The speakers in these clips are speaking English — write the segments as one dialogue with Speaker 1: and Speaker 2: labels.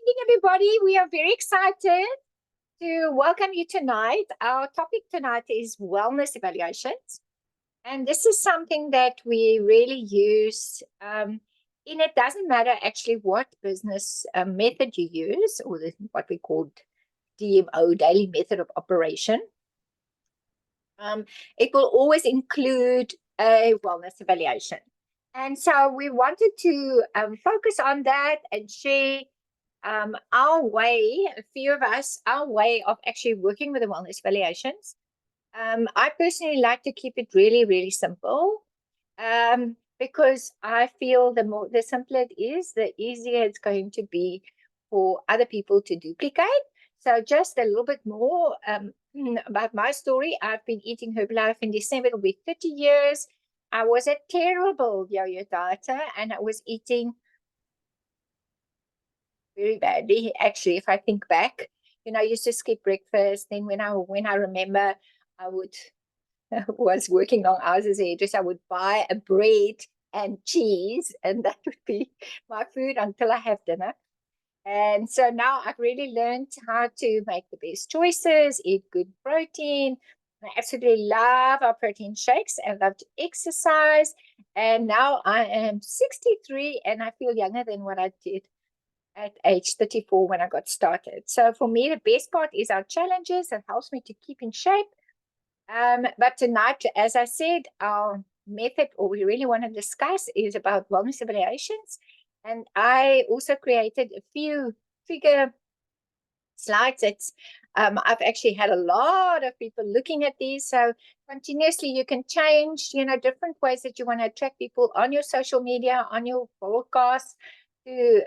Speaker 1: evening, everybody. We are very excited to welcome you tonight. Our topic tonight is wellness evaluations. And this is something that we really use. And it doesn't matter actually what business method you use, or what we call DMO, daily method of operation. It will always include a wellness evaluation. And so we wanted to focus on that and share our way, a few of us, our way of actually working with the wellness evaluations. I personally like to keep it really, really simple because I feel the simpler it is, the easier it's going to be for other people to duplicate. So just a little bit more about my story. I've been eating Herbalife in December. It'll be 30 years. I was a terrible yo-yo dieter, and I was eating very badly, actually, if I think back. I used to skip breakfast. Then when I remember, I would was working long hours as a hairdresser, I would buy a bread and cheese, and that would be my food until I have dinner. And so now I've really learned how to make the best choices, eat good protein. I absolutely love our protein shakes and love to exercise. And now I am 63 and I feel younger than what I did at age 34 when I got started. So for me, the best part is our challenges. That helps me to keep in shape. But tonight, as I said, our method, or we really want to discuss, is about wellness evaluations. And I also created a few figure slides. I've actually had a lot of people looking at these. So continuously you can change, different ways that you want to attract people on your social media, on your broadcast, to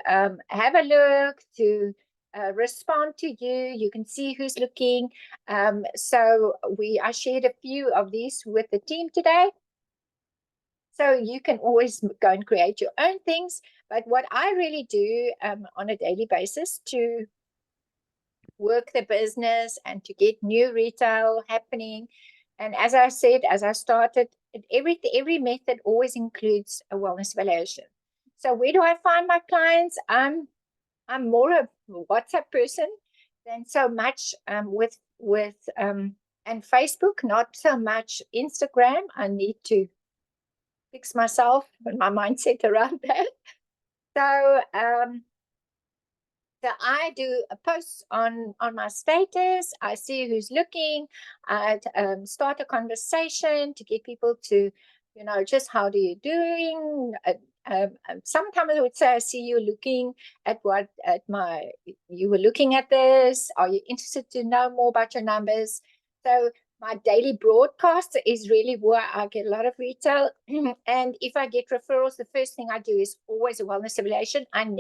Speaker 1: have a look, to respond to you. You can see who's looking. So I shared a few of these with the team today. So you can always go and create your own things. But what I really do on a daily basis to work the business and to get new retail happening. And as I said, as I started, every method always includes a wellness evaluation. So where do I find my clients? I'm more a WhatsApp person than so much with and Facebook, not so much Instagram. I need to fix myself and my mindset around that. So I do a post on my status. I see who's looking. I start a conversation to get people to, just how are you doing? Sometimes I would say, I see you looking at you were looking at this. Are you interested to know more about your numbers? So my daily broadcast is really where I get a lot of retail. And if I get referrals, the first thing I do is always a wellness evaluation. And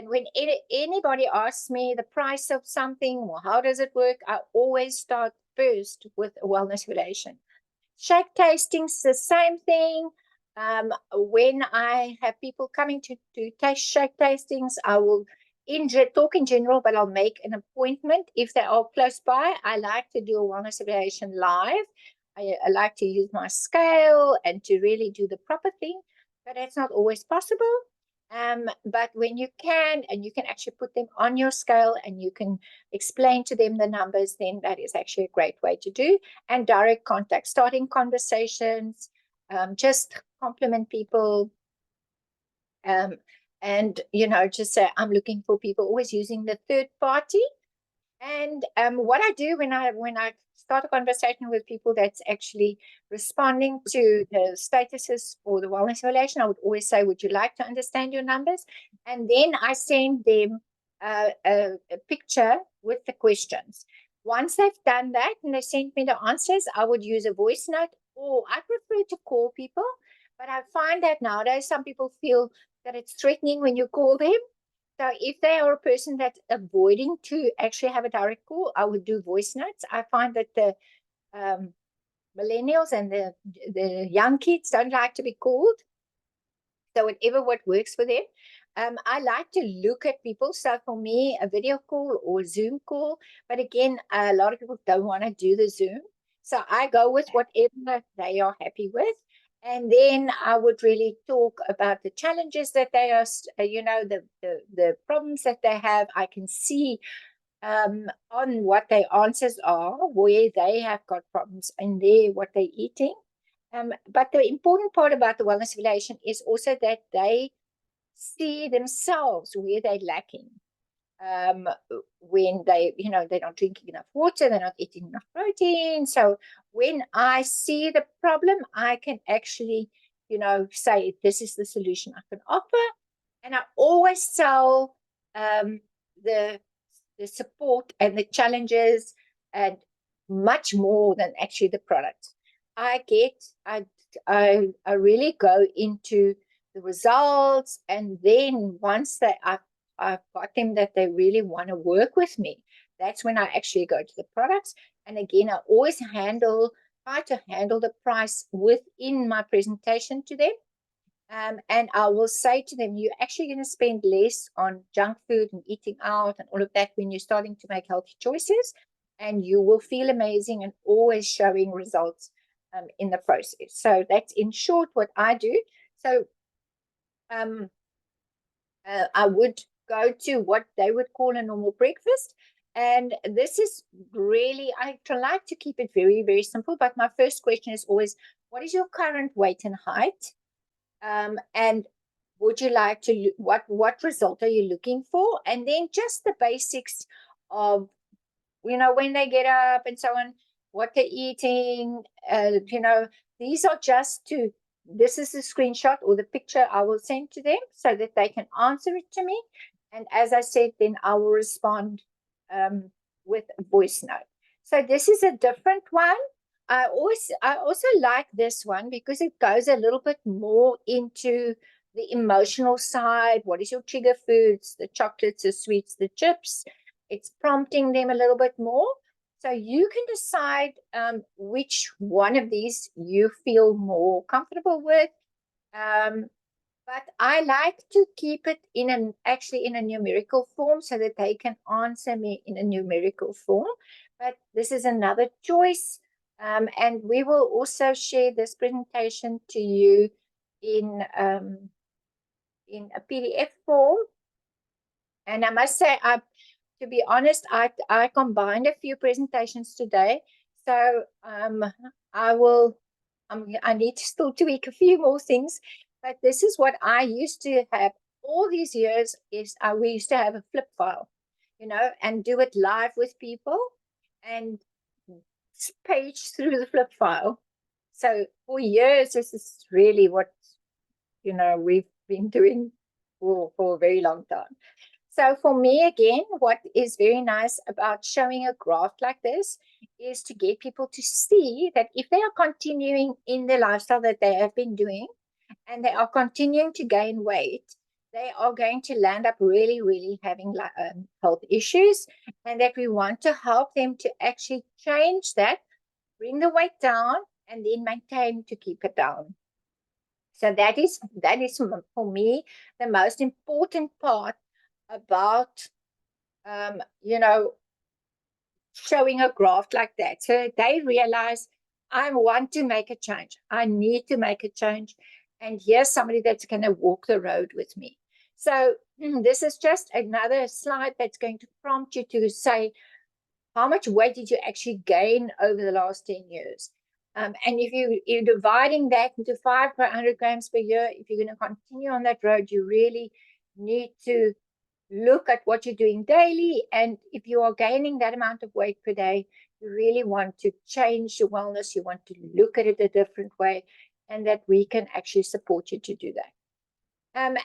Speaker 1: when anybody asks me the price of something or how does it work, I always start first with a wellness evaluation. Shake tastings, the same thing. When I have people coming to taste shake tastings, I will talk in general, but I'll make an appointment if they are close by. I like to do a wellness evaluation live. I like to use my scale and to really do the proper thing, but that's not always possible. But when you can, and you can actually put them on your scale and you can explain to them the numbers, then that is actually a great way to do. And direct contact, starting conversations, just compliment people. And just say, I'm looking for people, always using the third party. And what I do when I start a conversation with people that's actually responding to the statuses for the wellness evaluation, I would always say, would you like to understand your numbers? And then I send them a picture with the questions. Once they've done that and they sent me the answers, I would use a voice note, or I prefer to call people. But I find that nowadays some people feel that it's threatening when you call them. So if they are a person that's avoiding to actually have a direct call, I would do voice notes. I find that the millennials and the young kids don't like to be called. So what works for them. I like to look at people. So for me, a video call or Zoom call. But again, a lot of people don't want to do the Zoom. So I go with whatever they are happy with. And then I would really talk about the challenges that they are, the problems that they have. I can see on what their answers are, where they have got problems and what they're eating. But the important part about the wellness evaluation is also that they see themselves where they're lacking. When they're not drinking enough water, they're not eating enough protein. So when I see the problem, I can actually, say this is the solution I can offer. And I always tell the support and the challenges, and much more than actually the product. I really go into the results, and then once I've got them that they really want to work with me, that's when I actually go to the products. And again, I always try to handle the price within my presentation to them. And I will say to them, you're actually going to spend less on junk food and eating out and all of that when you're starting to make healthy choices, and you will feel amazing and always showing results in the process. So that's in short what I do. So I would go to what they would call a normal breakfast. And this is really, I like to keep it very, very simple. But my first question is always, what is your current weight and height? And would you like to, what result are you looking for? And then just the basics of, when they get up and so on, what they're eating. These are this is the screenshot or the picture I will send to them so that they can answer it to me. And as I said, then I will respond with a voice note. So this is a different one. I also like this one because it goes a little bit more into the emotional side. What is your trigger foods? The chocolates, the sweets, the chips. It's prompting them a little bit more. So you can decide which one of these you feel more comfortable with. But I like to keep it in a numerical form so that they can answer me in a numerical form. But this is another choice. And we will also share this presentation to you in a PDF form. And I must say, to be honest, I combined a few presentations today. So I need to still tweak a few more things. But this is what I used to have all these years we used to have a flip file, and do it live with people and page through the flip file. So for years, this is really what, we've been doing for a very long time. So for me, again, what is very nice about showing a graph like this is to get people to see that if they are continuing in the lifestyle that they have been doing and they are continuing to gain weight, they are going to land up really, really having health issues, and that we want to help them to actually change that, bring the weight down, and then maintain to keep it down. So that is for me the most important part about showing a graph like that. So they realize, I want to make a change. I need to make a change. And here's somebody that's going to walk the road with me. So this is just another slide that's going to prompt you to say, how much weight did you actually gain over the last 10 years? And if you're dividing that into 500 grams per year, if you're going to continue on that road, you really need to look at what you're doing daily. And if you are gaining that amount of weight per day, you really want to change your wellness. You want to look at it a different way, and that we can actually support you to do that.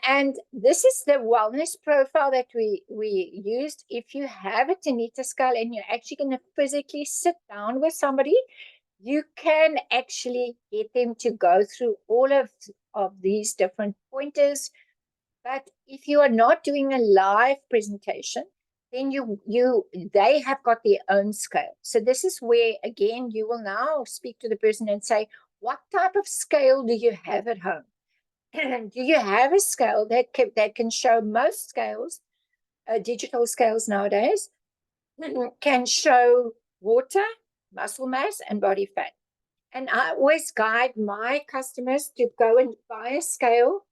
Speaker 1: And this is the wellness profile that we used. If you have a Tanita scale and you're actually going to physically sit down with somebody, you can actually get them to go through all of these different pointers. But if you are not doing a live presentation, then they have got their own scale. So this is where, again, you will now speak to the person and say, what type of scale do you have at home? Do you have a scale that can show most scales, digital scales nowadays, can show water, muscle mass, and body fat? And I always guide my customers to go and buy a scale.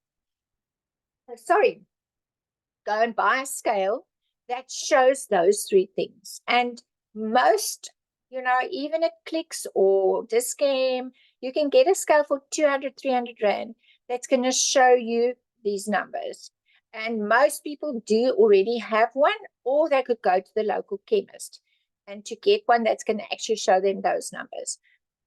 Speaker 1: Go and buy a scale that shows those three things. And most, even at Clicks or Dis-Chem, you can get a scale for 200, 300 Rand that's going to show you these numbers. And most people do already have one, or they could go to the local chemist and to get one that's going to actually show them those numbers.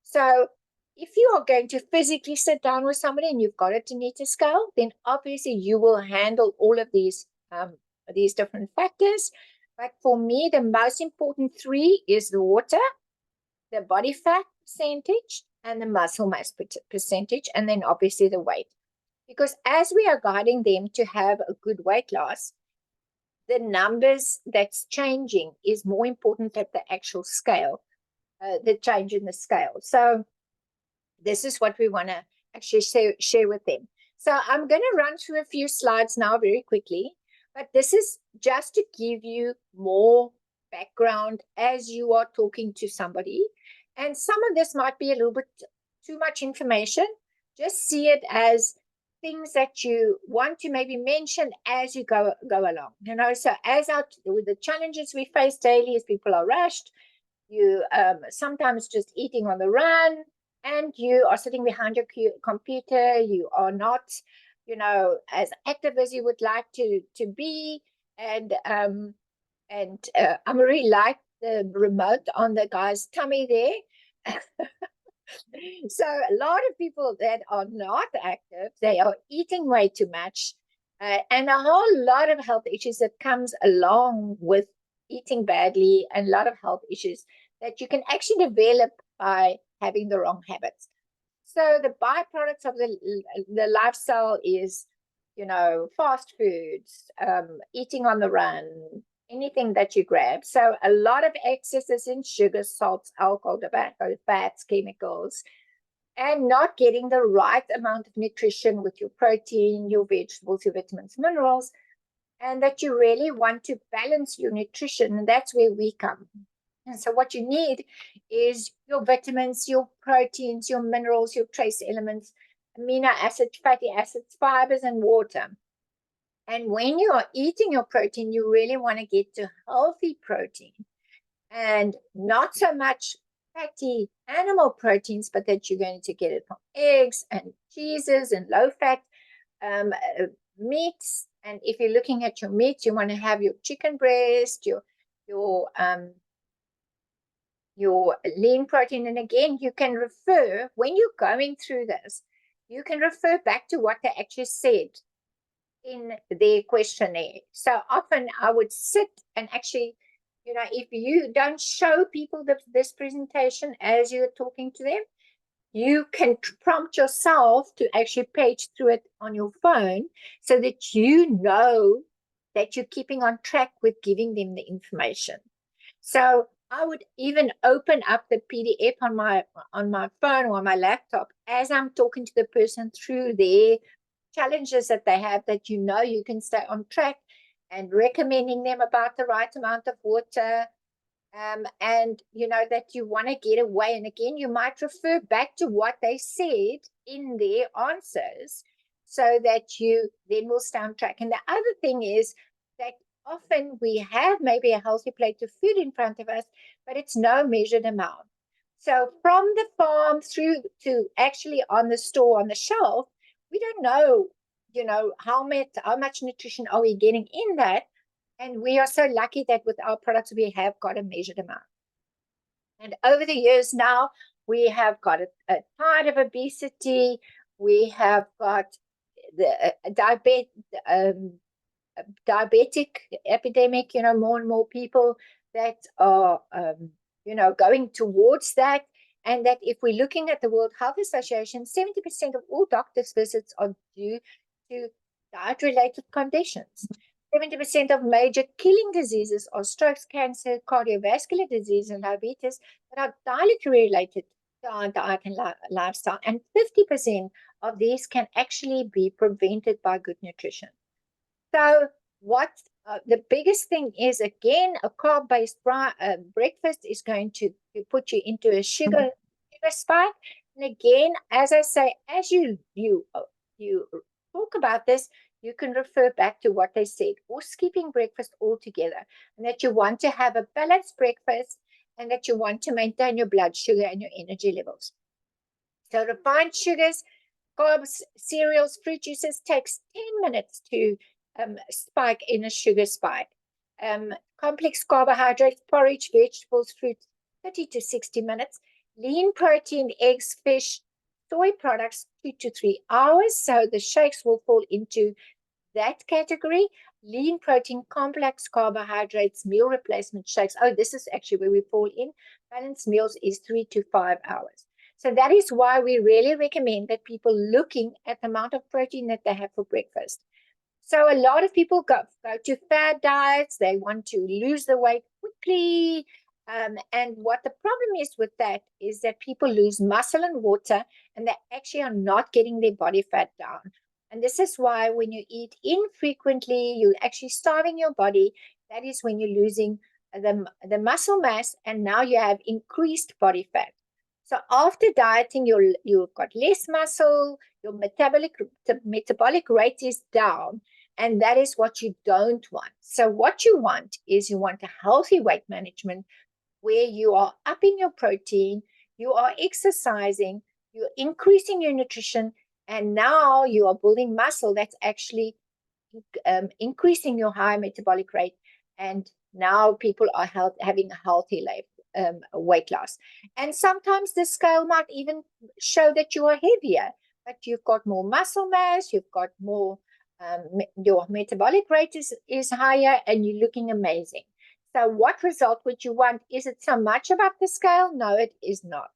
Speaker 1: So if you are going to physically sit down with somebody and you've got a Tanita scale, then obviously you will handle all of these different factors. But for me, the most important three is the water, the body fat percentage, and the muscle mass percentage, and then obviously the weight. Because as we are guiding them to have a good weight loss, the numbers that's changing is more important than the actual scale, the change in the scale. So this is what we want to actually share with them. So I'm going to run through a few slides now very quickly, but this is just to give you more background as you are talking to somebody. And some of this might be a little bit too much information. Just see it as things that you want to maybe mention as you go along. So with the challenges we face daily, as people are rushed, you sometimes just eating on the run, and you are sitting behind your computer, you are not, as active as you would like to be. And I really like the remote on the guy's tummy there. So a lot of people that are not active, they are eating way too much, and a whole lot of health issues that comes along with eating badly, and a lot of health issues that you can actually develop by having the wrong habits. So the byproducts of the lifestyle is, fast foods, eating on the run, anything that you grab. So a lot of excesses in sugar, salts, alcohol, tobacco, fats, chemicals, and not getting the right amount of nutrition with your protein, your vegetables, your vitamins, minerals, and that you really want to balance your nutrition. And that's where we come. And so what you need is your vitamins, your proteins, your minerals, your trace elements, amino acids, fatty acids, fibers, and water. And when you are eating your protein, you really want to get to healthy protein and not so much fatty animal proteins, but that you're going to get it from eggs and cheeses and low-fat meats. And if you're looking at your meats, you want to have your chicken breast, your lean protein. And again, you can refer, when you're going through this, you can refer back to what they actually said in their questionnaire. So often I would sit and actually, if you don't show people this presentation as you're talking to them, you can prompt yourself to actually page through it on your phone so that you know that you're keeping on track with giving them the information. So I would even open up the PDF on my phone or on my laptop as I'm talking to the person through their challenges that they have, that you can stay on track, and recommending them about the right amount of water, and that you want to get away. And again, you might refer back to what they said in their answers so that you then will stay on track. And the other thing is that often we have maybe a healthy plate of food in front of us, but it's no measured amount. So from the farm through to actually on the store, on the shelf, we don't know, how much nutrition are we getting in that. And we are so lucky that with our products, we have got a measured amount. And over the years now, we have got a tide of obesity. We have got the diabetic epidemic, more and more people that are, going towards that. And that if we're looking at the World Health Association, 70% of all doctors' visits are due to diet-related conditions. 70% of major killing diseases are strokes, cancer, cardiovascular disease, and diabetes that are directly related to our diet and lifestyle. And 50% of these can actually be prevented by good nutrition. So what the biggest thing is, again, a carb-based breakfast is going to put you into a sugar spike. And again, as I say, as you talk about this, you can refer back to what they said, or skipping breakfast altogether, and that you want to have a balanced breakfast and that you want to maintain your blood sugar and your energy levels. So refined sugars, carbs, cereals, fruit juices takes 10 minutes to spike in a sugar spike. Complex carbohydrates, porridge, vegetables, fruits, 30 to 60 minutes. Lean protein, eggs, fish, soy products, 2 to 3 hours. So the shakes will fall into that category. Lean protein, complex carbohydrates, meal replacement shakes. Oh, this is actually where we fall in. Balanced meals is 3 to 5 hours. So that is why we really recommend that people looking at the amount of protein that they have for breakfast. So a lot of people go to fad diets. They want to lose the weight quickly. And what the problem is with that is that people lose muscle and water, and they actually are not getting their body fat down. And this is why when you eat infrequently, you're actually starving your body. That is when you're losing the muscle mass, and now you have increased body fat. So after dieting, you've got less muscle, your metabolic rate is down, and that is what you don't want. So what you want is you want a healthy weight management where you are upping your protein, you are exercising, you're increasing your nutrition, and now you are building muscle that's actually increasing your high metabolic rate. And now people are having a healthy weight loss. And sometimes the scale might even show that you are heavier, but you've got more muscle mass, you've got more, your metabolic rate is higher, and you're looking amazing. So what result would you want? Is it so much about the scale? No, it is not.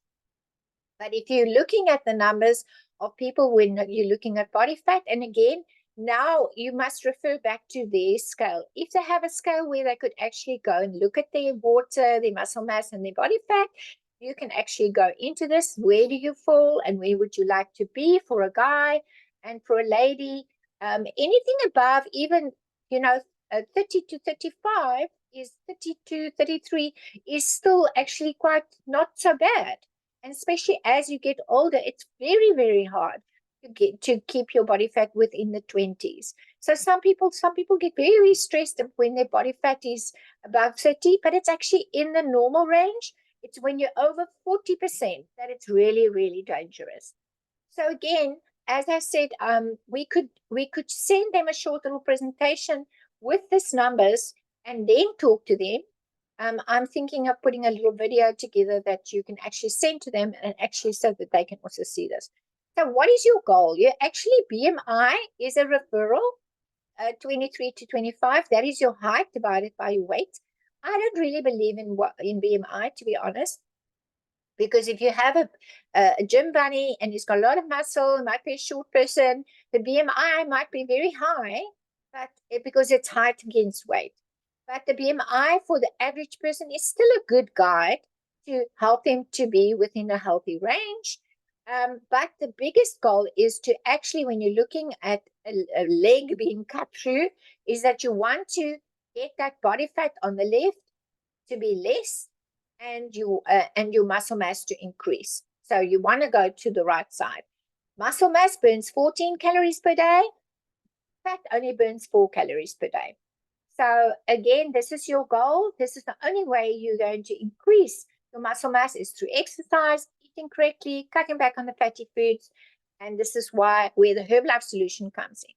Speaker 1: But if you're looking at the numbers of people when you're looking at body fat, and again, now you must refer back to their scale. If they have a scale where they could actually go and look at their water, their muscle mass, and their body fat, you can actually go into this. Where do you fall, and where would you like to be for a guy and for a lady? Anything above even, 30 to 35 is 32, 33 is still actually quite not so bad. And especially as you get older, it's very, very hard to keep your body fat within the 20s. So some people get very stressed when their body fat is above 30, but it's actually in the normal range. It's when you're over 40% that it's really, really dangerous. So again, as I said, we could send them a short little presentation with these numbers and then talk to them. I'm thinking of putting a little video together that you can actually send to them, and actually so that they can also see this. So what is your goal? You actually, BMI is a referral, 23 to 25. That is your height divided by your weight. I don't really believe in BMI, to be honest, because if you have a gym bunny and he's got a lot of muscle, might be a short person, the BMI might be very high, but because it's height against weight. But the BMI for the average person is still a good guide to help them to be within a healthy range. But the biggest goal is to actually, when you're looking at a leg being cut through, is that you want to get that body fat on the left to be less, and your muscle mass to increase. So you want to go to the right side. Muscle mass burns 14 calories per day. Fat only burns 4 calories per day. So again, this is your goal. This is the only way you're going to increase your muscle mass is through exercise, eating correctly, cutting back on the fatty foods. And this is where the Herbalife solution comes in.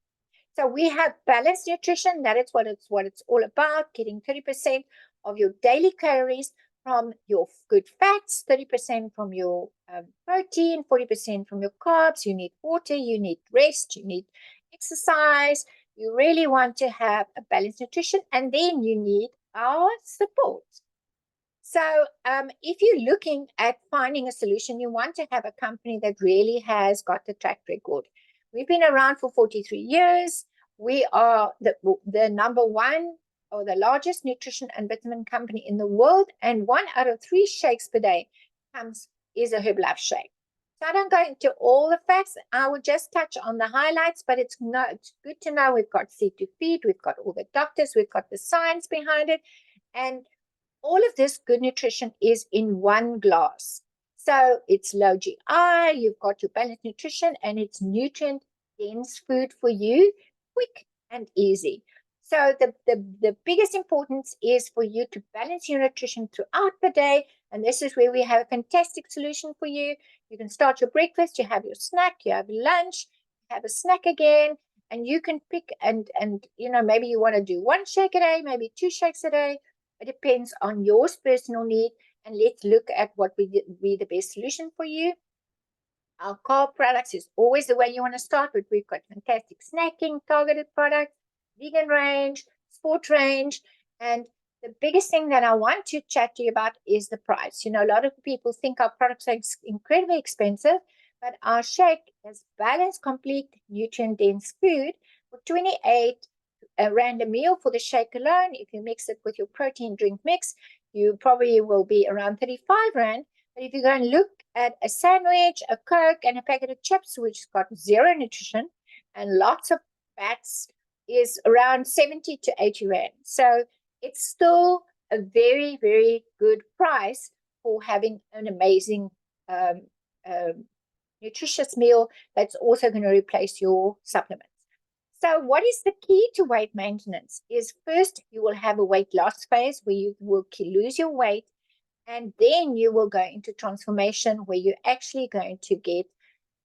Speaker 1: So we have balanced nutrition. That is what it's all about, getting 30% of your daily calories from your good fats, 30% from your protein, 40% from your carbs. You need water, you need rest, you need exercise. You really want to have a balanced nutrition, and then you need our support. So if you're looking at finding a solution, you want to have a company that really has got the track record. We've been around for 43 years. We are the number one or the largest nutrition and vitamin company in the world, and 1 out of 3 shakes per day is a Herbalife shake. So I don't go into all the facts. I will just touch on the highlights, but it's good to know we've got Seed to Feed, we've got all the doctors, we've got the science behind it, and all of this good nutrition is in one glass. So it's low GI, you've got your balanced nutrition, and it's nutrient dense food for you, quick and easy. So the biggest importance is for you to balance your nutrition throughout the day. And this is where we have a fantastic solution for you. You can start your breakfast, you have your snack, you have lunch, you have a snack again, and you can pick and maybe you want to do 1 shake a day, maybe 2 shakes a day. It depends on your personal need. And let's look at what would be the best solution for you. Our carb products is always the way you want to start, but we've got fantastic snacking, targeted products, vegan range, sport range, and the biggest thing that I want to chat to you about is the price. A lot of people think our products are incredibly expensive, but our shake is balanced, complete, nutrient-dense food for 28 Rand a meal for the shake alone. If you mix it with your protein drink mix, you probably will be around 35 Rand. But if you go and look at a sandwich, a Coke, and a packet of chips, which has got zero nutrition and lots of fats, is around 70 to 80 Rand. So it's still a very, very good price for having an amazing nutritious meal that's also going to replace your supplements. So what is the key to weight maintenance is first you will have a weight loss phase where you will lose your weight, and then you will go into transformation where you're actually going to get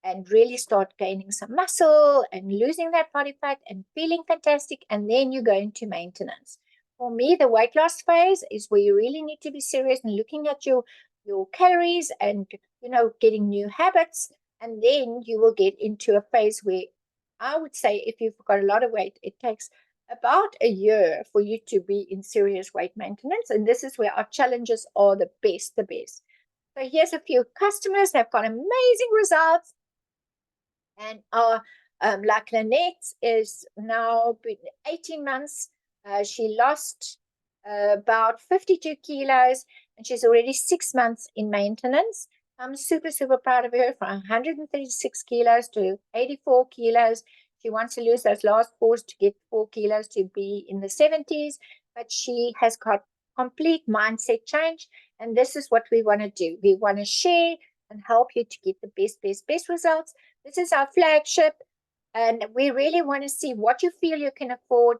Speaker 1: and really start gaining some muscle and losing that body fat and feeling fantastic, and then you go into maintenance. For me, the weight loss phase is where you really need to be serious and looking at your calories and getting new habits, and then you will get into a phase where I would say if you've got a lot of weight, it takes about a year for you to be in serious weight maintenance. And this is where our challenges are the best. So here's a few customers that have got amazing results. And our like Lynette is now 18 months. She lost about 52 kilos, and she's already 6 months in maintenance. I'm super, super proud of her, from 136 kilos to 84 kilos. She wants to lose those last 4 to get 4 kilos to be in the 70s, but she has got complete mindset change. And this is what we want to do. We want to share and help you to get the best results. This is our flagship, and we really want to see what you feel you can afford.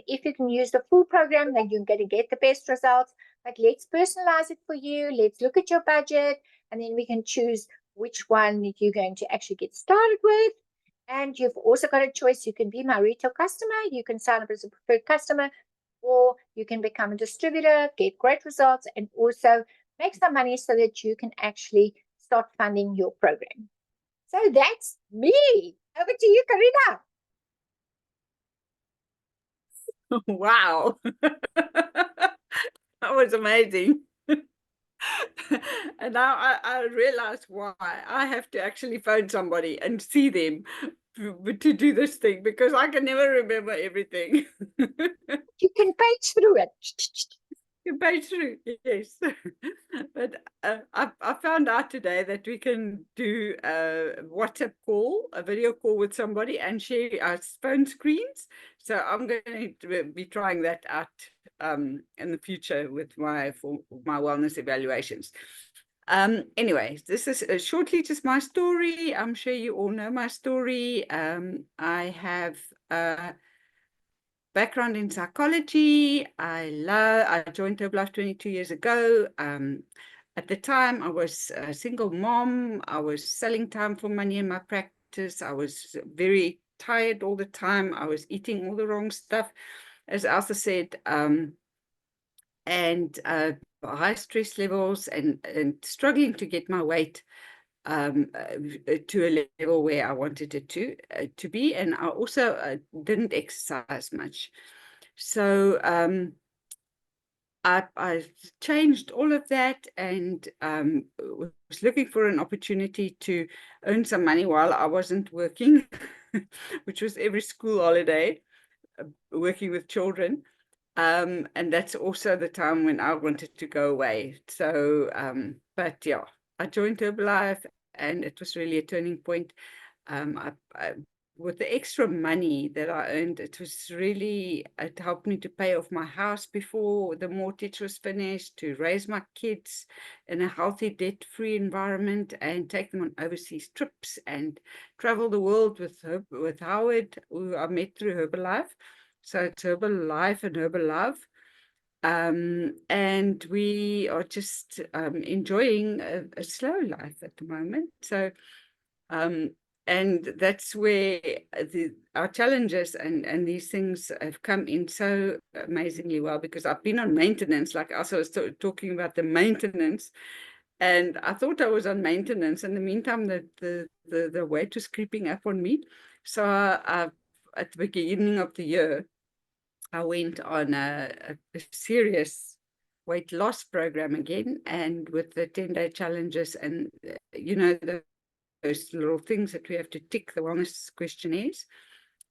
Speaker 1: If you can use the full program, then you're going to get the best results. But let's personalize it for you. Let's look at your budget, and then we can choose which one you're going to actually get started with. And you've also got a choice. You can be my retail customer. You can sign up as a preferred customer, or you can become a distributor, get great results, and also make some money so that you can actually start funding your program. So that's me. Over to you, Karina.
Speaker 2: Wow. That was amazing. And now I realize why I have to actually phone somebody and see them to do this thing, because I can never remember everything.
Speaker 1: You can page through it.
Speaker 2: You page through, yes. But I found out today that we can do a WhatsApp call, a video call with somebody, and share our phone screens. So I'm going to be trying that out in the future with my wellness evaluations. Anyway, this is shortly just my story. I'm sure you all know my story. I have background in psychology. I joined Herbalife 22 years ago. At the time, I was a single mom. I was selling time for money in my practice. I was very tired all the time. I was eating all the wrong stuff, as Elsa said, and high stress levels and struggling to get my weight to a level where I wanted it to be. And I also didn't exercise much. So I changed all of that, and was looking for an opportunity to earn some money while I wasn't working, which was every school holiday, working with children. And that's also the time when I wanted to go away. So, but yeah, I joined Herbalife, and it was really a turning point. I with the extra money that I earned, it helped me to pay off my house before the mortgage was finished, to raise my kids in a healthy, debt-free environment, and take them on overseas trips and travel the world with Howard, who I met through Herbalife. So it's Herbalife and Herbalove. And we are just enjoying a slow life at the moment. So, and that's where our challenges and these things have come in so amazingly well, because I've been on maintenance, like Elsa was talking about the maintenance, and I thought I was on maintenance. In the meantime, the weight was creeping up on me. So at the beginning of the year, I went on a serious weight loss program again, and with the 10-day challenges and, you know, those little things that we have to tick, the wellness questionnaires.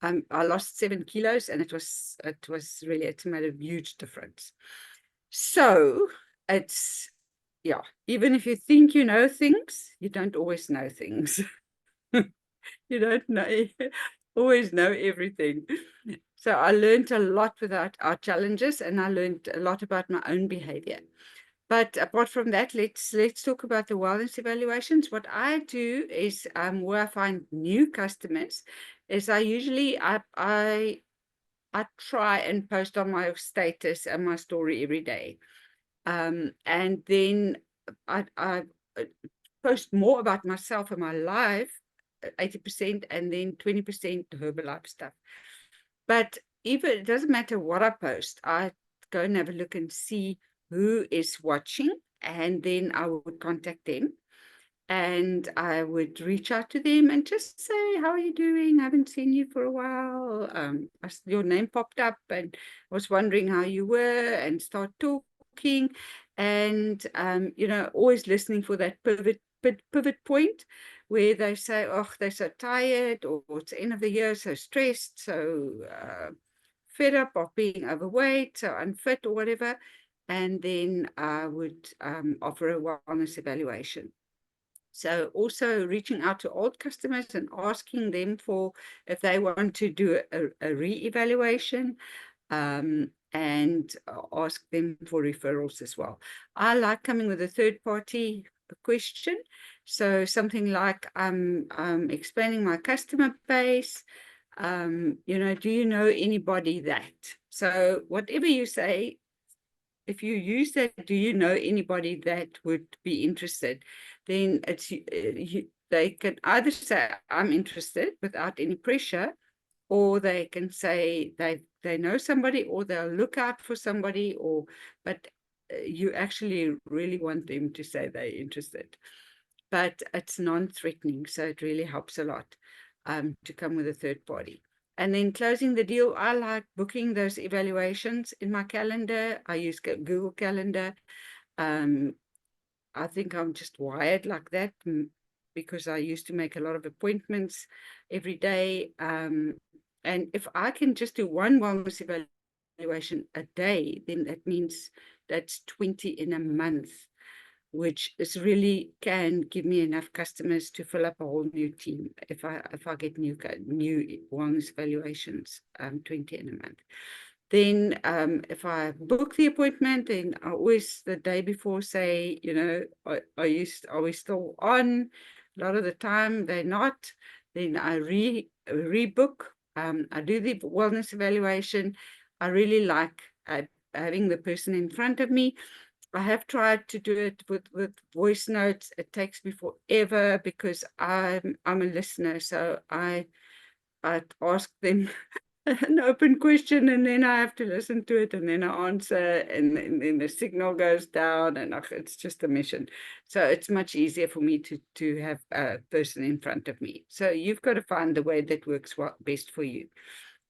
Speaker 2: I lost 7 kilos, and it's made a huge difference. So it's, yeah, even if you think you know things, you don't always know things. You don't always know everything. So I learned a lot without our challenges, and I learned a lot about my own behavior. But apart from that, let's talk about the wellness evaluations. What I do is, where I find new customers, is I try and post on my status and my story every day, and then I post more about myself and my life, 80%, and then 20% Herbalife stuff. But even it doesn't matter what I post, I go and have a look and see who is watching, and then I would contact them, and I would reach out to them and just say, how are you doing? I haven't seen you for a while. Your name popped up and I was wondering how you were, and start talking, and you know, always listening for that pivot point where they say, oh, they're so tired, or it's the end of the year, so stressed, so fed up of being overweight, so unfit or whatever. And then I would offer a wellness evaluation. So also reaching out to old customers and asking them for if they want to do a re-evaluation, and ask them for referrals as well. I like coming with a third-party question. So something like, I'm expanding my customer base. You know, do you know anybody that? So whatever you say, if you use that, do you know anybody that would be interested, then it's they can either say, I'm interested, without any pressure, or they can say they know somebody, or they'll look out for somebody, but you actually really want them to say they're interested. But it's non-threatening, so it really helps a lot to come with a third party. And then closing the deal, I like booking those evaluations in my calendar. I use Google Calendar. I think I'm just wired like that, because I used to make a lot of appointments every day. And if I can just do one wellness evaluation a day, then that means that's 20 in a month, which is really can give me enough customers to fill up a whole new team if I get new wellness evaluations, 20 in a month. Then if I book the appointment, then I always the day before say, you know, are we still on? A lot of the time they're not. Then I rebook. I do the wellness evaluation. I really like having the person in front of me. I have tried to do it with voice notes. It takes me forever because I'm a listener, so I ask them an open question, and then I have to listen to it, and then I answer, and then the signal goes down, and it's just a mission. So it's much easier for me to have a person in front of me. So you've got to find the way that works best for you.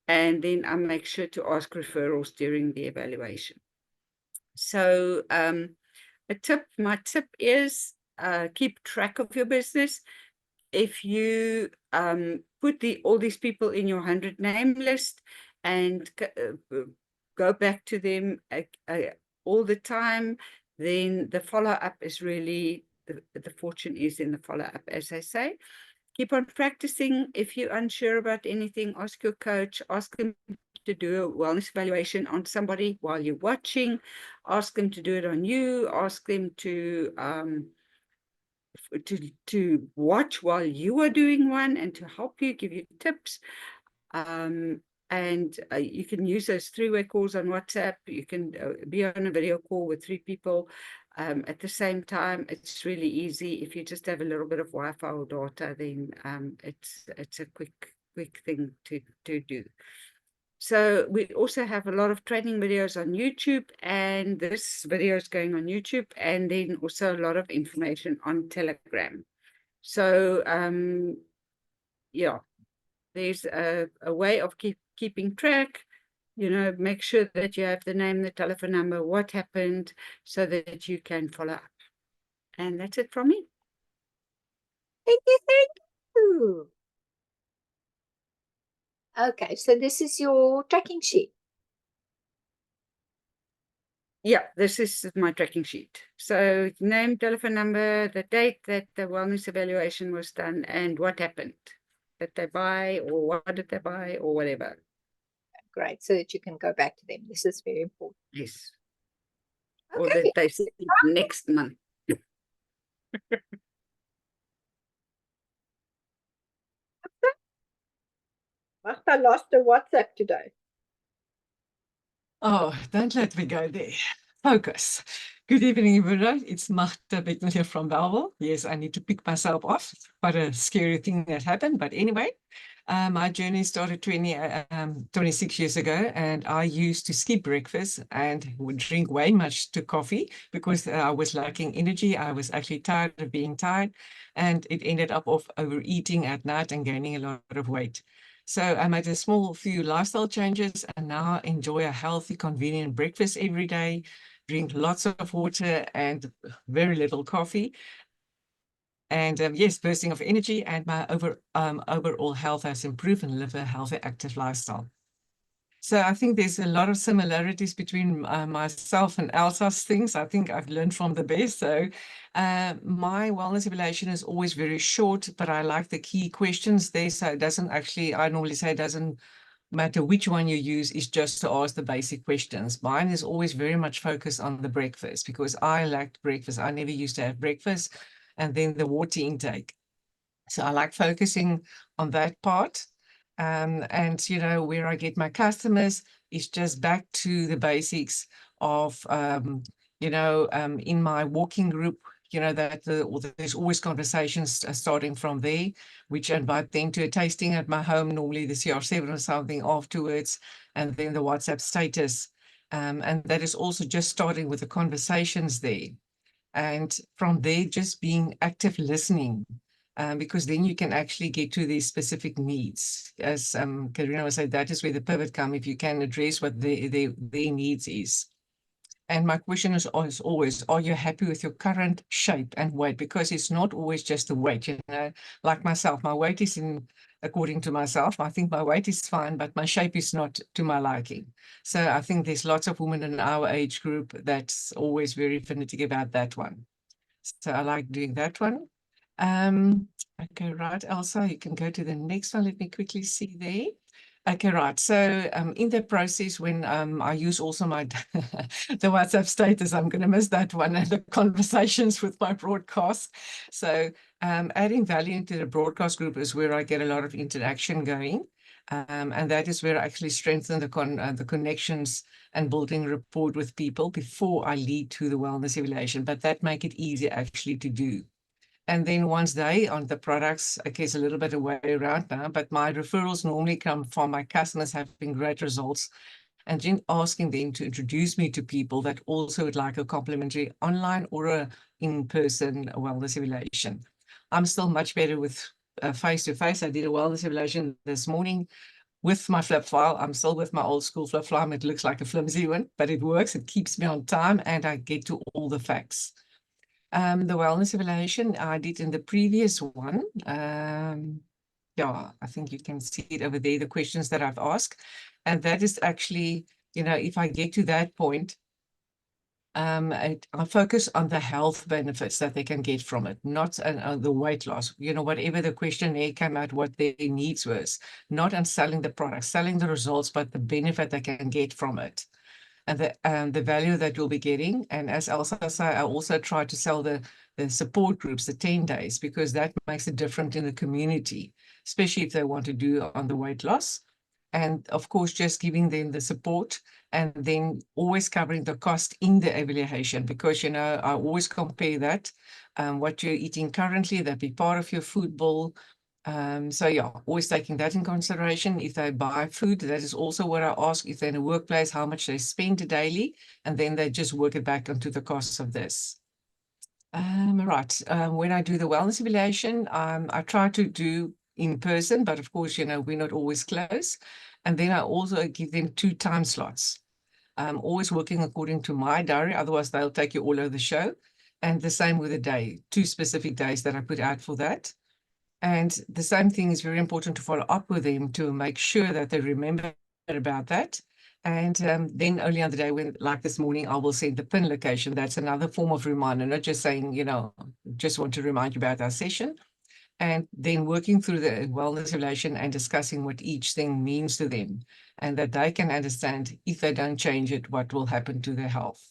Speaker 2: And then I make sure to ask referrals during the evaluation. So my tip is keep track of your business. If you put all these people in your 100 name list and go back to them all the time, then the follow-up is really, the fortune is in the follow-up, as I say. keep on practicing. If you're unsure about anything, ask your coach, ask them to do a wellness evaluation on somebody while you're watching, ask them to do it on you, ask them to watch while you are doing one and to help you, give you tips. And you can use those three-way calls on WhatsApp. You can be on a video call with 3 people at the same time. It's really easy. If you just have a little bit of Wi-Fi or data, then it's a quick thing to do. So we also have a lot of training videos on YouTube, and this video is going on YouTube, and then also a lot of information on Telegram. So yeah, there's a way of keeping track. You know, make sure that you have the name, the telephone number, what happened, so that you can follow up. And that's it from me.
Speaker 1: Thank you, thank you. Okay, so this is your tracking sheet.
Speaker 2: Yeah, this is my tracking sheet. So name, telephone number, the date that the wellness evaluation was done, and what happened. Did they buy, or what did they buy, or whatever.
Speaker 1: Great, so that you can go back to them. This is very important.
Speaker 2: Yes. Or
Speaker 1: Okay.
Speaker 2: that they see next month.
Speaker 1: Martha lost a WhatsApp today.
Speaker 3: Oh, don't let me go there. Focus. Good evening, everyone. It's Martha Beckman here from Bellville. Yes, I need to pick myself off. Quite a scary thing that happened. But anyway, my journey started 26 years ago, and I used to skip breakfast and would drink way much to coffee because I was lacking energy. I was actually tired of being tired, and it ended up of overeating at night and gaining a lot of weight. So I made a small few lifestyle changes and now enjoy a healthy, convenient breakfast every day, drink lots of water and very little coffee. And yes, bursting of energy, and my overall health has improved and live a healthy, active lifestyle. So I think there's a lot of similarities between myself and Elsa's things. I think I've learned from the best. So my wellness evaluation is always very short, but I like the key questions there. So it doesn't actually, I normally say it doesn't matter which one you use, is just to ask the basic questions. Mine is always very much focused on the breakfast because I lacked breakfast. I never used to have breakfast, and then the water intake. So I like focusing on that part. And, you know, where I get my customers is just back to the basics of, you know, in my walking group, you know, that there's always conversations starting from there, which I invite them to a tasting at my home, normally the CR7 or something afterwards, and then the WhatsApp status. And that is also just starting with the conversations there. And from there, just being active listening. Because then you can actually get to these specific needs. As Karina was saying, that is where the pivot comes, if you can address what their needs is. And my question is always, are you happy with your current shape and weight? Because it's not always just the weight, you know, like myself, my weight is according to myself, I think my weight is fine, but my shape is not to my liking. So I think there's lots of women in our age group that's always very fanatic about that one. So I like doing that one. Okay, right, Elsa, you can go to the next one. Let me quickly see there. Okay, right. So in the process, when I use also my the WhatsApp status, I'm going to miss that one, and the conversations with my broadcast. So adding value into the broadcast group is where I get a lot of interaction going. And that is where I actually strengthen the connections and building rapport with people before I lead to the wellness evaluation. But that make it easier actually to do. And then once they on the products, okay, it's a little bit a way around now, but my referrals normally come from my customers having great results and then asking them to introduce me to people that also would like a complimentary online or a in-person wellness evaluation. I'm still much better with face-to-face. I did a wellness evaluation this morning with my flip file. I'm still with my old school flip file. It looks like a flimsy one, but it works. It keeps me on time and I get to all the facts. The wellness evaluation I did in the previous one. Yeah, I think you can see it over there, the questions that I've asked. And that is actually, you know, if I get to that point, I focus on the health benefits that they can get from it, not on the weight loss. You know, whatever the questionnaire came out, what their needs was, not on selling the product, selling the results, but the benefit they can get from it, and the value that you'll be getting. And as Elsa said, I also try to sell the support groups, the 10 days, because that makes a difference in the community, especially if they want to do on the weight loss. And of course, just giving them the support, and then always covering the cost in the evaluation, because, you know, I always compare that, what you're eating currently, that be part of your food bill. So yeah, always taking that in consideration. If they buy food, that is also what I ask. If they're in a workplace, how much they spend daily, and then they just work it back onto the costs of this. Right. When I do the wellness evaluation, I try to do in person, but of course, you know, we're not always close. And then I also give them 2 time slots. I'm always working according to my diary, otherwise they'll take you all over the show. And the same with the day, 2 specific days that I put out for that. And the same thing is very important to follow up with them to make sure that they remember about that. And then only on the day when, like this morning, I will send the pin location. That's another form of reminder, not just saying, you know, just want to remind you about our session. And then working through the wellness evaluation and discussing what each thing means to them, and that they can understand if they don't change it, what will happen to their health.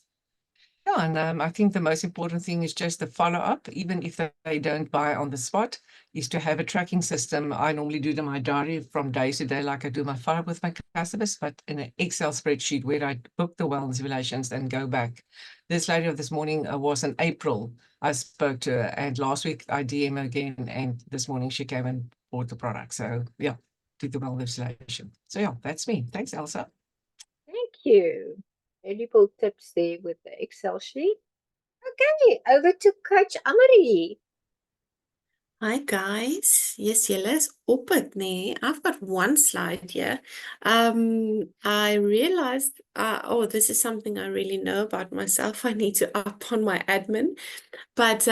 Speaker 3: Yeah, and I think the most important thing is just the follow-up, even if they don't buy on the spot, is to have a tracking system. I normally do it in my diary from day to day, like I do my follow-up with my customers, but in an Excel spreadsheet where I book the wellness evaluations and go back. This lady of this morning was in April. I spoke to her, and last week I DM her again, and this morning she came and bought the product. So yeah, did the wellness evaluation. So yeah, that's me. Thanks, Elsa.
Speaker 1: Thank you. Valuable tips there with the Excel sheet. Okay, over to Coach Amari.
Speaker 4: Hi guys. Yes, julle op het, nee. I've got one slide here. I realized, oh, this is something I really know about myself. I need to up on my admin. But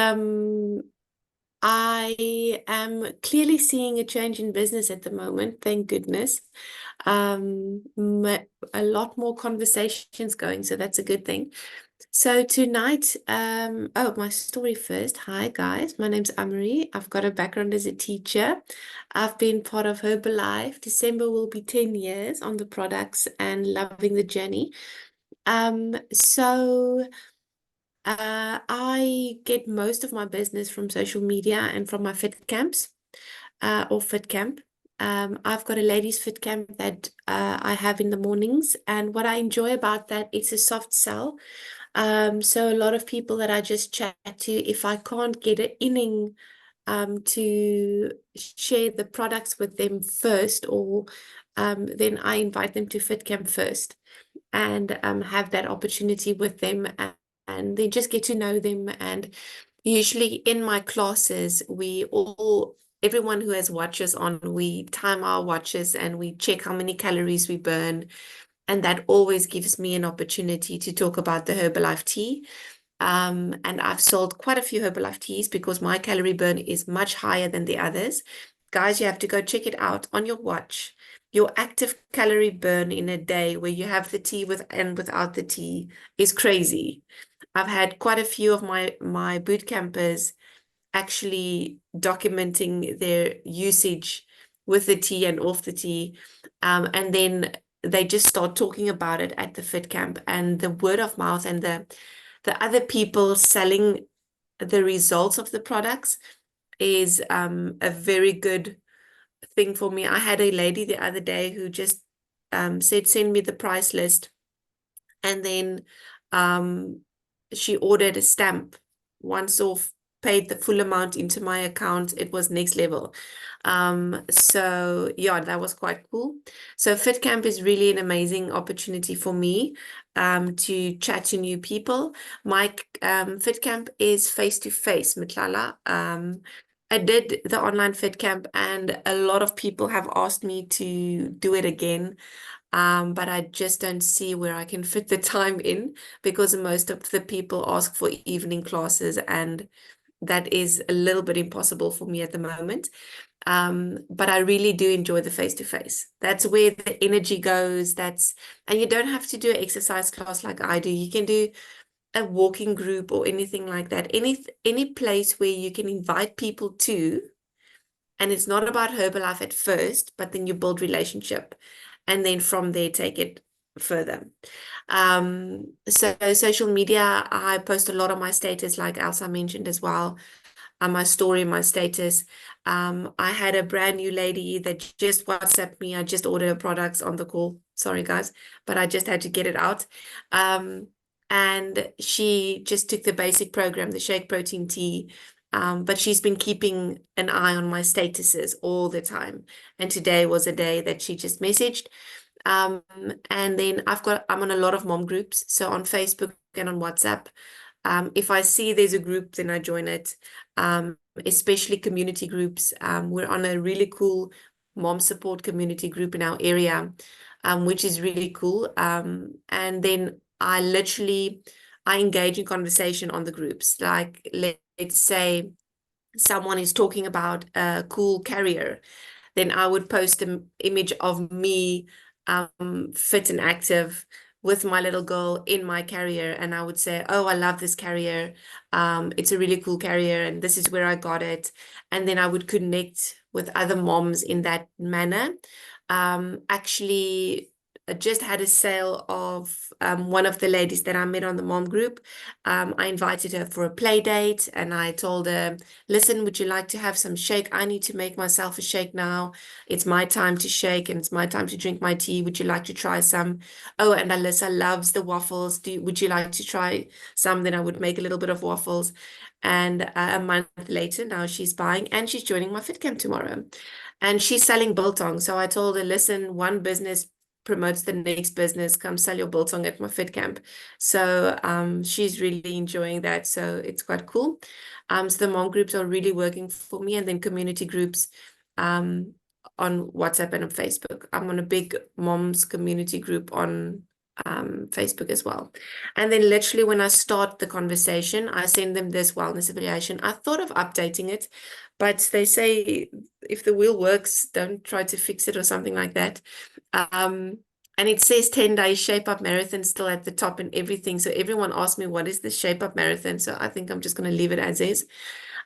Speaker 4: I am clearly seeing a change in business at the moment, thank goodness. A lot more conversations going, so that's a good thing. So tonight, oh, my story first. Hi guys, my name's Amari. I've got a background as a teacher. I've been part of Herbalife. December will be 10 years on the products and loving the journey. I get most of my business from social media and from my fit camps, or fit camp. I've got a ladies fit camp that I have in the mornings, and what I enjoy about that, it's a soft sell. So a lot of people that I just chat to, if I can't get an inning to share the products with them first, or then I invite them to fit camp first and have that opportunity with them, and then just get to know them. And usually in my classes, everyone who has watches on, we time our watches and we check how many calories we burn. And that always gives me an opportunity to talk about the Herbalife tea. And I've sold quite a few Herbalife teas because my calorie burn is much higher than the others. Guys, you have to go check it out on your watch. Your active calorie burn in a day where you have the tea with and without the tea is crazy. I've had quite a few of my boot campers actually documenting their usage with the tea and off the tea. And then they just start talking about it at the fit camp, and the word of mouth and the other people selling the results of the products is a very good thing for me. I had a lady the other day who just said, send me the price list. And then she ordered a stamp once off, paid the full amount into my account. It was next level. So yeah, that was quite cool. So Fit Camp is really an amazing opportunity for me to chat to new people. My Fit Camp is face-to-face, Mitlala. I did the online Fit Camp, and a lot of people have asked me to do it again. But I just don't see where I can fit the time in, because most of the people ask for evening classes, and that is a little bit impossible for me at the moment. But I really do enjoy the face-to-face. That's where the energy goes. And you don't have to do an exercise class like I do. You can do a walking group or anything like that, any place where you can invite people to, and it's not about Herbalife at first, but then you build relationship, and then from there take it further. So social media, I post a lot on my status, like Elsa mentioned as well, my story, my status. I had a brand new lady that just WhatsApped me. I just ordered her products on the call. Sorry, guys, but I just had to get it out. And she just took the basic program, the shake protein tea. But she's been keeping an eye on my statuses all the time. And today was a day that she just messaged. And then I'm on a lot of mom groups. So on Facebook and on WhatsApp. If I see there's a group, then I join it. Especially community groups. We're on a really cool mom support community group in our area, which is really cool. And then I engage in conversation on the groups. Like, let's say someone is talking about a cool carrier, then I would post an image of me fit and active with my little girl in my carrier, and I would say, oh, I love this carrier. It's a really cool carrier, and this is where I got it. And then I would connect with other moms in that manner. Actually, I just had a sale of one of the ladies that I met on the mom group. I invited her for a play date, and I told her, listen, would you like to have some shake? I need to make myself a shake now. It's my time to shake, and it's my time to drink my tea. Would you like to try some? Oh, and Alyssa loves the waffles. Would you like to try some? Then I would make a little bit of waffles. And a month later, now she's buying, and she's joining my fit camp tomorrow. And she's selling biltong. So I told her, listen, one business promotes the next business. Come sell your biltong at my fit camp. So she's really enjoying that. So it's quite cool. So the mom groups are really working for me, and then community groups on WhatsApp and on Facebook. I'm on a big moms community group on Facebook as well. And then literally when I start the conversation, I send them this wellness evaluation. I thought of updating it, but they say if the wheel works, don't try to fix it or something like that. And it says 10 days Shape Up Marathon still at the top and everything. So everyone asked me, what is the Shape Up Marathon? So I think I'm just going to leave it as is.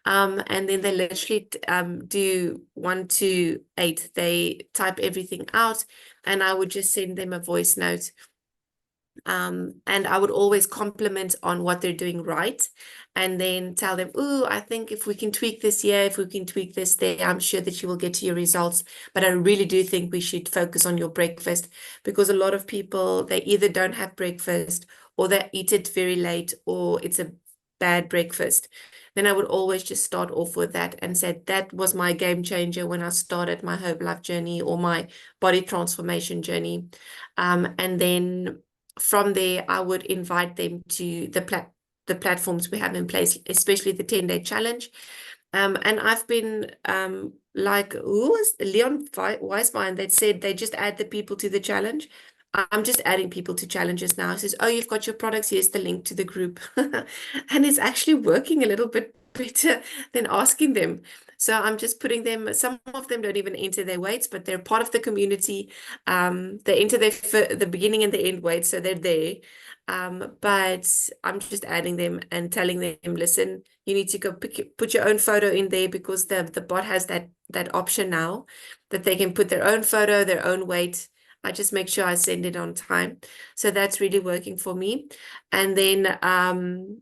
Speaker 4: And then they literally do 1 to 8. They type everything out, and I would just send them a voice note. And I would always compliment on what they're doing right, and then tell them, oh, I think if we can tweak this here, if we can tweak this there, I'm sure that you will get to your results. But I really do think we should focus on your breakfast, because a lot of people, they either don't have breakfast, or they eat it very late, or it's a bad breakfast. Then I would always just start off with that and say, that was my game changer when I started my Herbalife journey or my body transformation journey. And then from there, I would invite them to the platforms we have in place, especially the 10-day challenge. And I've been like, who was Leon Weisbein that said they just add the people to the challenge? I'm just adding people to challenges now. It says, oh, you've got your products. Here's the link to the group. And it's actually working a little bit better than asking them. So I'm just putting them, some of them don't even enter their weights, but they're part of the community. They enter the beginning and the end weights, so they're there. But I'm just adding them and telling them, listen, you need to go put your own photo in there, because the bot has that option now that they can put their own photo, their own weight. I just make sure I send it on time. So that's really working for me. And then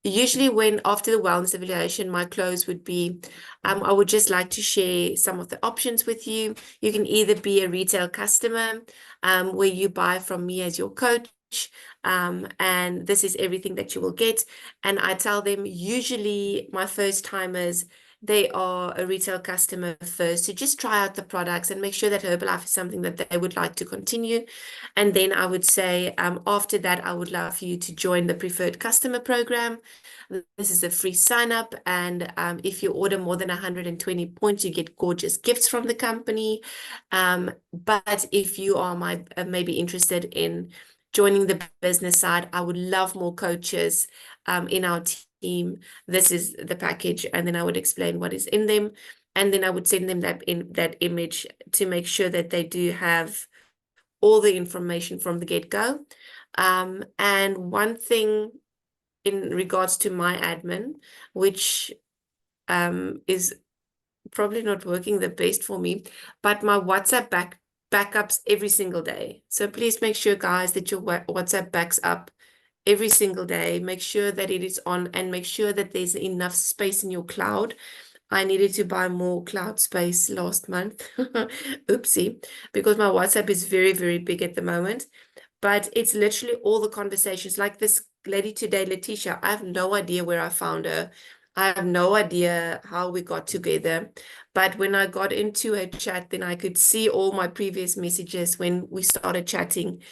Speaker 4: usually when after the wellness evaluation, my close would be, I would just like to share some of the options with you. You can either be a retail customer where you buy from me as your coach. And this is everything that you will get. And I tell them, usually my first timers, they are a retail customer first, so just try out the products and make sure that Herbalife is something that they would like to continue. And then I would say, after that, I would love for you to join the preferred customer program. This is a free sign up, and if you order more than 120 points, you get gorgeous gifts from the company. But if you are maybe interested in joining the business side, I would love more coaches in our team. This is the package, and then I would explain what is in them, and then I would send them that image to make sure that they do have all the information from the get-go. And one thing in regards to my admin, which is probably not working the best for me, but my WhatsApp backups every single day. So please make sure, guys, that your WhatsApp backs up every single day. Make sure that it is on, and make sure that there's enough space in your cloud. I needed to buy more cloud space last month. Oopsie, because my WhatsApp is very, very big at the moment. But it's literally all the conversations. Like this lady today, Letitia, I have no idea where I found her. I have no idea how we got together. But when I got into a chat, then I could see all my previous messages when we started chatting.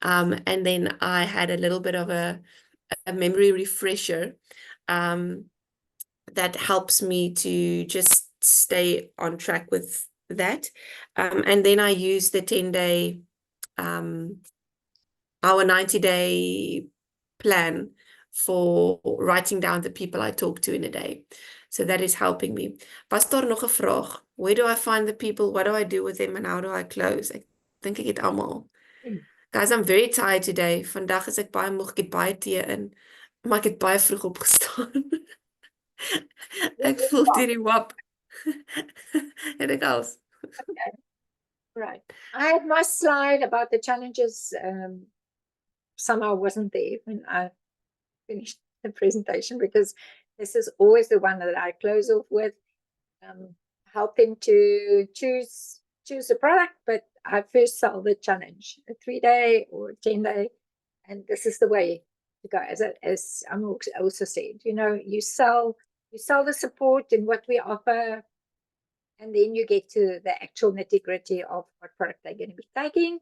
Speaker 4: And then I had a little bit of a memory refresher that helps me to just stay on track with that. And then I use the 10-day, our 90-day plan for writing down the people I talk to in a day. So that is helping me. Was daar nog 'n vraag? Where do I find the people? What do I do with them? And how do I close? Ek dink ek het almal. Guys, I'm very tired today. Vandag is ek baie moeg, ek het baie tee in, maar ek het baie vroeg opgestaan. Ek voel teen die wap. En ek als.
Speaker 1: Okay. Right. I had my slide about the challenges. Somehow wasn't there when I finished the presentation, because this is always the one that I close off with. Help them to choose a product, but I first sell the challenge, a 3-day or a 10-day, and this is the way to go. As I'm also said, you know, you sell the support and what we offer, and then you get to the actual nitty-gritty of what product they're going to be taking.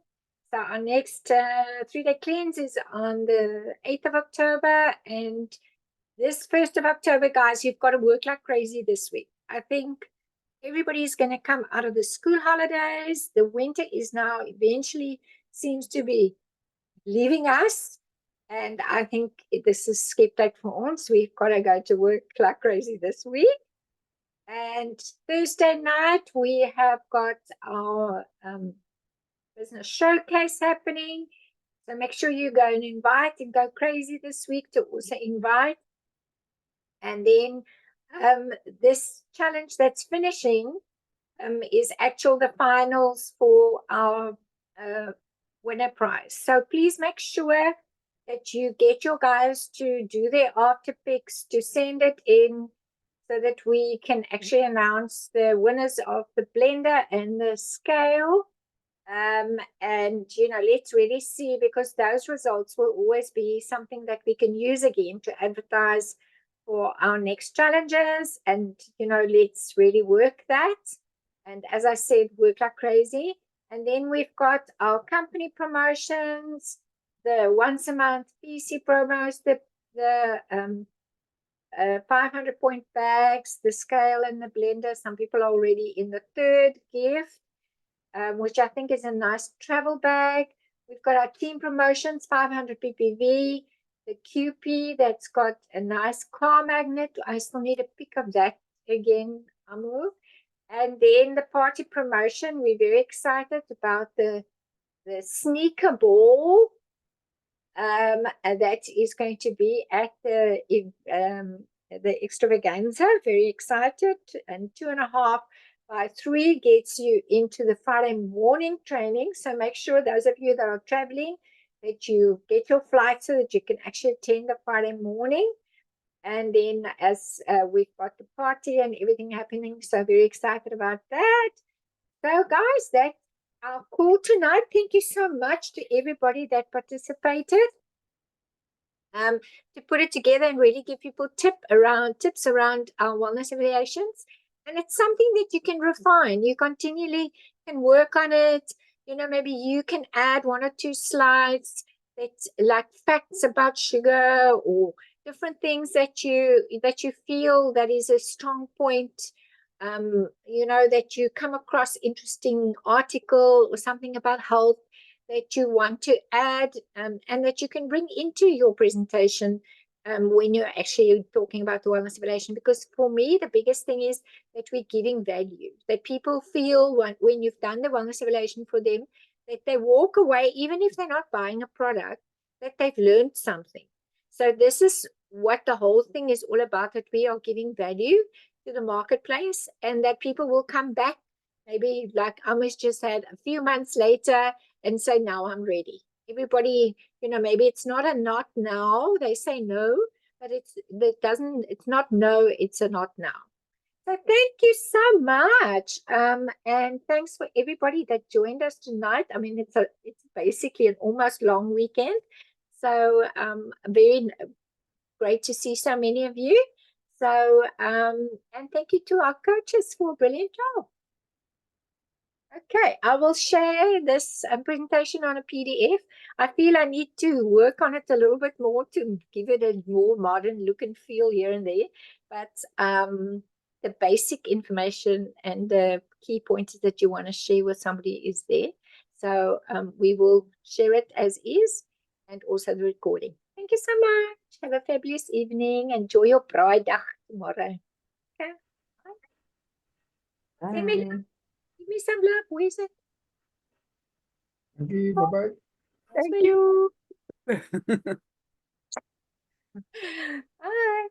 Speaker 1: So our next 3-day cleanse is on the 8th of October, and this 1st of October, guys, you've got to work like crazy this week. I think everybody's going to come out of the school holidays. The winter is now eventually seems to be leaving us, and I think this is skeptic for ons. We've got to go to work like crazy this week. And Thursday night, we have got our business showcase happening. So make sure you go and invite and go crazy this week to also invite. And then this challenge that's finishing is the finals for our winner prize. So please make sure that you get your guys to do their after picks, to send it in, so that we can actually announce the winners of the blender and the scale. And, you know, let's really see, because those results will always be something that we can use again to advertise for our next challenges. And, you know, let's really work that. And as I said, work like crazy. And then we've got our company promotions, the once a month PC promos, the 500 point bags, the scale and the blender. Some people are already in the 3rd gift, which I think is a nice travel bag. We've got our team promotions, 500 ppv, the QP that's got a nice car magnet. I still need a pic of that again, Amu. And then the party promotion, we're very excited about the sneaker ball. And that is going to be at the extravaganza. Very excited. And 2.5 by 3 gets you into the Friday morning training. So make sure those of you that are traveling, that you get your flight so that you can actually attend the Friday morning. And then as we've got the party and everything happening, so very excited about that. So guys, that's our call tonight. Thank you so much to everybody that participated. To put it together and really give people tips around our wellness affiliations. And it's something that you can refine. You continually can work on it. You know, maybe you can add 1 or 2 slides that's like facts about sugar, or different things that you feel that is a strong point. You know, that you come across interesting article or something about health that you want to add, and that you can bring into your presentation when you're actually talking about the wellness affiliation. Because for me, the biggest thing is that we're giving value, that people feel when you've done the wellness affiliation for them, that they walk away, even if they're not buying a product, that they've learned something. So this is what the whole thing is all about, that we are giving value to the marketplace and that people will come back, maybe like Amos just had a few months later and say, now I'm ready. Everybody, maybe it's not a not now, they say no, but it's not no, it's a not now. So thank you so much. And thanks for everybody that joined us tonight. I mean, it's basically an almost long weekend. So very great to see so many of you. So and thank you to our coaches for a brilliant job. Okay, I will share this presentation on a PDF. I feel I need to work on it a little bit more to give it a more modern look and feel here and there. But the basic information and the key points that you want to share with somebody is there. So we will share it as is, and also the recording. Thank you so much. Have a fabulous evening. Enjoy your Pride Dag tomorrow. Okay. Bye. Give me some love. Where is it?
Speaker 5: Thank you. Bye-bye.
Speaker 1: Thank you. Bye.